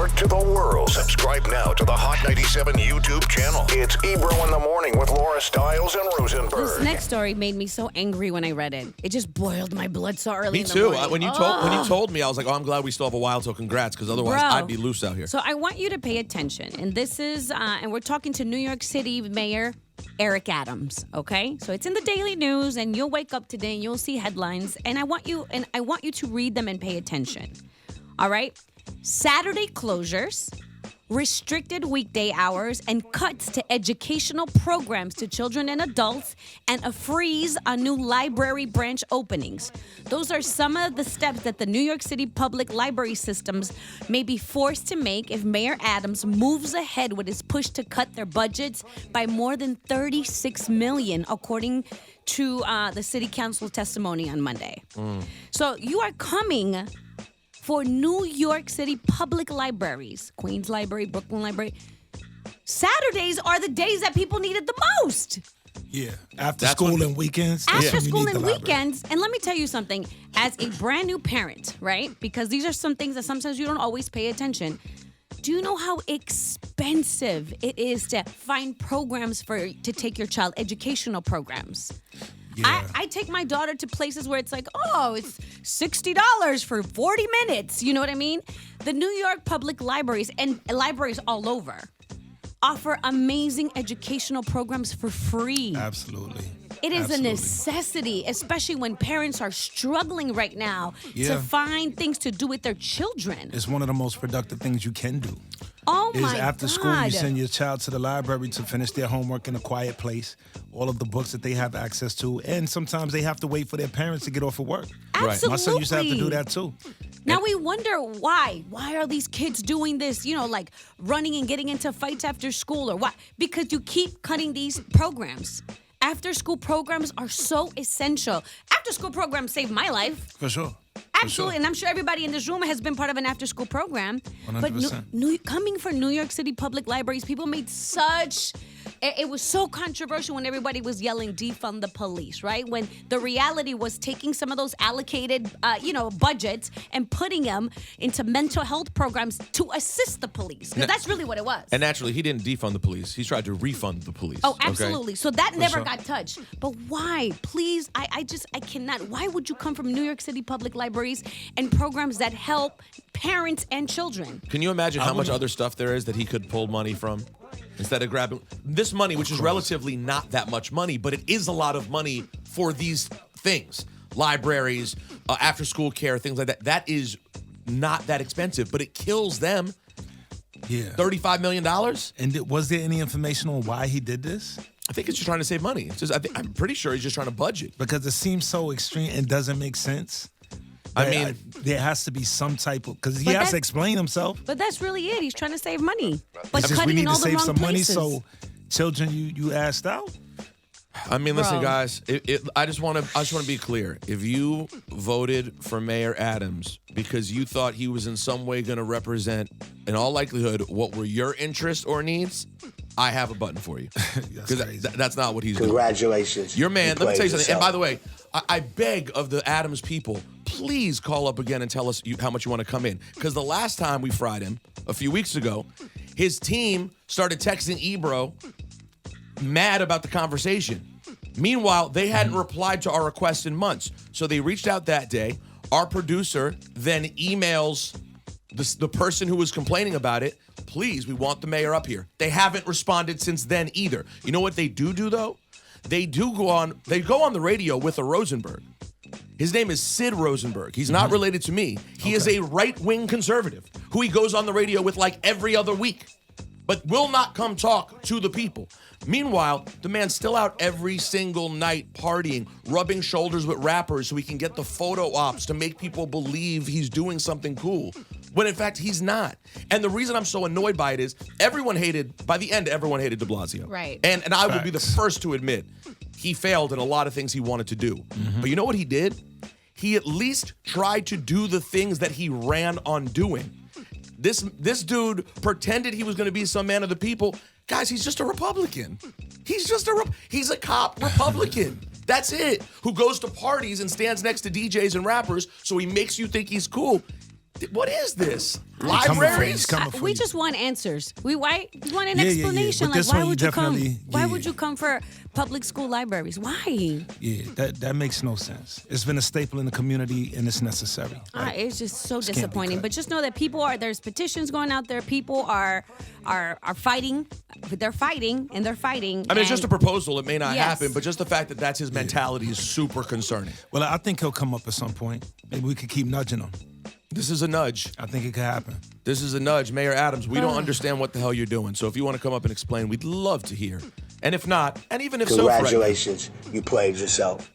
York to the world. Subscribe now to the Hot 97 YouTube channel. It's Ebro in the Morning with Laura Stiles and Rosenberg. This next story made me so angry when I read it. It just boiled my blood so early. Me too. When you told me, I was like, "Oh, I'm glad we still have a while till congrats," because otherwise I'd be loose out here. So I want you to pay attention, and this is, and we're talking to New York City Mayor Eric Adams. Okay, so it's in the Daily News, and you'll wake up today and you'll see headlines, and I want you to read them and pay attention. All right, Saturday closures, restricted weekday hours, and cuts to educational programs to children and adults, and a freeze on new library branch openings. Those are some of the steps that the New York City public library systems may be forced to make if Mayor Adams moves ahead with his push to cut their budgets by more than $36 million, according to the city council testimony on Monday. So you are coming for New York City public libraries, Queens Library, Brooklyn Library. Saturdays are the days that people need it the most. Yeah, after school and weekends. After school and weekends. And let me tell you something. As a brand new parent, right? Because these are some things that sometimes you don't always pay attention. Do you know how expensive it is to find programs to take your child, educational programs? Yeah. I take my daughter to places where it's like, oh, it's $60 for 40 minutes. You know what I mean? The New York public libraries and libraries all over offer amazing educational programs for free. Absolutely. It is a necessity, especially when parents are struggling right now to find things to do with their children. It's one of the most productive things you can do. Oh my God. After school, you send your child to the library to finish their homework in a quiet place, all of the books that they have access to, and sometimes they have to wait for their parents to get off of work. Absolutely. My son used to have to do that too. Now we wonder why. Why are these kids doing this, like running and getting into fights after school, or why? Because you keep cutting these programs. After-school programs are so essential. After-school programs saved my life. For sure. Absolutely, and I'm sure everybody in this room has been part of an after-school program. 100%. But coming from New York City public libraries, people made it was so controversial when everybody was yelling, defund the police, right? When the reality was taking some of those allocated, budgets and putting them into mental health programs to assist the police. Because that's really what it was. And naturally, he didn't defund the police. He tried to refund the police. Oh, absolutely. Okay? So that never got touched. But why? Please, I cannot. Why would you come from New York City public libraries and programs that help parents and children? Can you imagine how much other stuff there is that he could pull money from? Instead of grabbing this money, which is relatively not that much money, but it is a lot of money for these things. Libraries, after-school care, things like that. That is not that expensive, but it kills them. Yeah. $35 million? And was there any information on why he did this? I think it's just trying to save money. I'm pretty sure he's just trying to budget. Because it seems so extreme and doesn't make sense. I mean, there has to be some type of, because he has to explain himself. But that's really it. He's trying to save money. But It's just cutting we need in all to the save wrong some places. money, so children you asked out. I mean, listen, Bro. guys. I just want to be clear. If you voted for Mayor Adams because you thought he was in some way going to represent, in all likelihood, what were your interests or needs, I have a button for you. Because that's not what he's doing. Congratulations. Your man. Let me tell you something. Yourself. And by the way, I beg of the Adams people, please call up again and tell us how much you want to come in. Because the last time we fried him, a few weeks ago, his team started texting Ebro mad about the conversation. Meanwhile, they hadn't replied to our request in months. So they reached out that day. Our producer then emails the person who was complaining about it, please, we want the mayor up here. They haven't responded since then either. You know what they do though? They go on the radio with a Rosenberg. His name is Sid Rosenberg. He's not related to me. He is a right-wing conservative who he goes on the radio with like every other week, but will not come talk to the people. Meanwhile, the man's still out every single night partying, rubbing shoulders with rappers so he can get the photo ops to make people believe he's doing something cool, when in fact he's not. And the reason I'm so annoyed by it is by the end, everyone hated de Blasio. Right. And I will be the first to admit he failed in a lot of things he wanted to do. But you know what he did? He at least tried to do the things that he ran on doing. This dude pretended he was going to be some man of the people. Guys, he's just a Republican. He's a cop Republican. That's it. Who goes to parties and stands next to DJs and rappers, so he makes you think he's cool. What is this? Coming Libraries? for We you. just want answers. We want an Yeah. explanation. But Like, this why one you would you come? definitely- Why yeah. would you come for public school libraries? Why? Yeah, that makes no sense. It's been a staple in the community, and it's necessary. It's just so can't be disappointing. cut. But just know that there's petitions going out there. People are fighting. They're fighting and they're fighting. I mean, it's just a proposal. It may not Yes. happen, but just the fact that that's his mentality is super concerning. Well, I think he'll come up at some point. Maybe we could keep nudging him. This is a nudge. I think it could happen. This is a nudge. Mayor Adams, we don't understand what the hell you're doing. So if you want to come up and explain, we'd love to hear. And if not, and even if so, Fred, Congratulations, you played yourself.